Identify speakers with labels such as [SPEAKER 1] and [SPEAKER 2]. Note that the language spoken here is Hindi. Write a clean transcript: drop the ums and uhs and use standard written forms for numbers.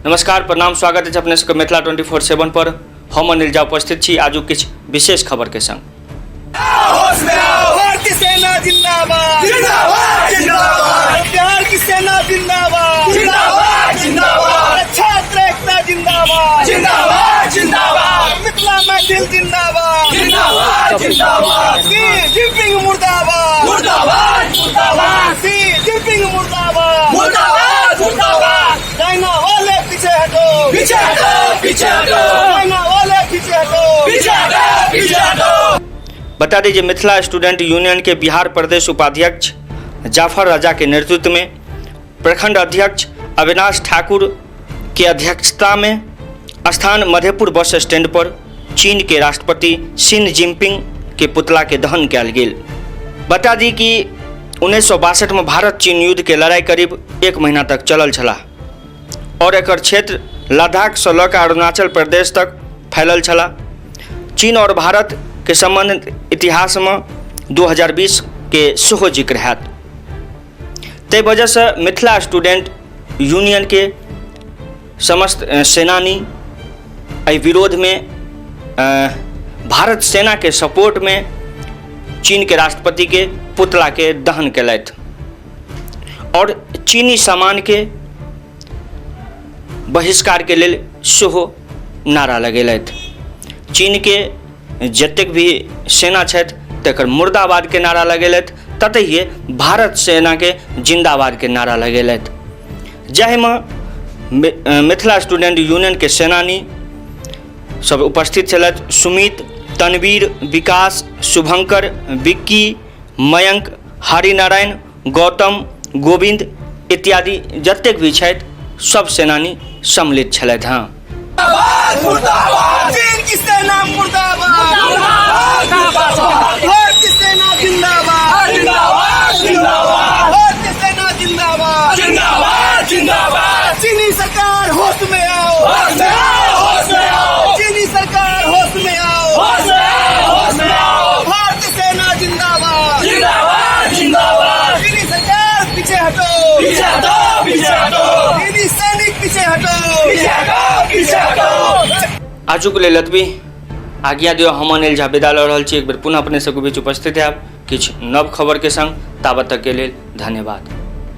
[SPEAKER 1] नमस्कार, प्रणाम, स्वागत है अपने सबके मिथिला 24/7 पर। हम अनिल झा उपस्थित छी आजू किछ विशेष खबर के संग।
[SPEAKER 2] भारतीय सेना जिंदाबाद, जिंदाबाद, जिंदाबाद। बिहार की सेना जिंदाबाद, जिंदाबाद, जिंदाबाद। छात्र एकता जिंदाबाद, जिंदाबाद, जिंदाबाद। मिथिला मैथिल जिंदाबाद, जिंदाबाद, जिंदाबाद। सी जिनपिंग मुर्दाबाद, मुर्दाबाद, मुर्दाबाद। सी जिनपिंग मुर्दाबाद, मुर्दाबाद, मुर्दाबाद। चाइना वाले पीछे हटो, पीछे हटो, पीछे हटो। चाइना वाले पीछे हटो, पीछे हटो, पीछे हटो।
[SPEAKER 1] बता दीजिए, मिथिला स्टूडेंट यूनियन के बिहार प्रदेश उपाध्यक्ष जाफर राजा के नेतृत्व में प्रखंड अध्यक्ष अविनाश ठाकुर की अध्यक्षता में स्थान मधेपुर बस स्टैंड पर चीन के राष्ट्रपति शी जिनपिंग के पुतला के दहन कयल गेल। बता दी कि 1962 में भारत चीन युद्ध के लड़ाई करीब 1 महीना तक चलल छला और एकर क्षेत्र लद्दाख से लऽ कऽ अरुणाचल प्रदेश तक फैलल छला। चीन और भारत के संबंध इतिहास में 2020 के सेहो जिक्र हैत। ताहि वजह से मिथिला स्टूडेंट यूनियन के समस्त सेनानी एहि विरोध में भारत सेना के सपोर्ट में चीन के राष्ट्रपति के पुतला के दहन कयलथि और चीनी सामान के बहिष्कार के लेल सेहो नारा लगेलथि। चीन के जतेक भी सेना छथि तकर मुर्दाबाद के नारा लगेलथि, ततहिए भारत सेना के जिंदाबाद के नारा लगेलथि। जाहिमे मिथिला स्टूडेंट यूनियन के सेनानी सब उपस्थित छलथि। सुमित, तनवीर, विकास, शुभंकर, विक्की, मयंक, हरिनारायण, गौतम, गोविंद इत्यादि जतेक भी छथि सब सेनानी सम्मिलित छलथि। हाँ,
[SPEAKER 2] चीन की सेना मुर्दाबाद, भारतीय सेना जिंदाबाद, जिंदाबाद, जिंदाबाद। भारतीय सेना जिंदाबाद, जिंदाबाद, जिंदाबाद। चीनी सरकार होश में आओ, होश में आओ, होश में आओ। चीनी सरकार होश में आओ, होश में आओ, होश में आओ। भारतीय सेना जिंदाबाद, जिंदाबाद, जिंदाबाद। चीनी सरकार पीछे हटो, पीछे हटो, पीछे हटो। चीनी सैनिक पीछे हटो, पीछे हटो, पीछे हटो।
[SPEAKER 1] आजू के लेल एतबी। आज्ञा दियो, हम अनिल झा विदा लऽ रहल छी। एक बेर पुनः अपने सबके बीच उपस्थित हैब किछु नव खबर के संग। ताबत तक के लेल धन्यवाद।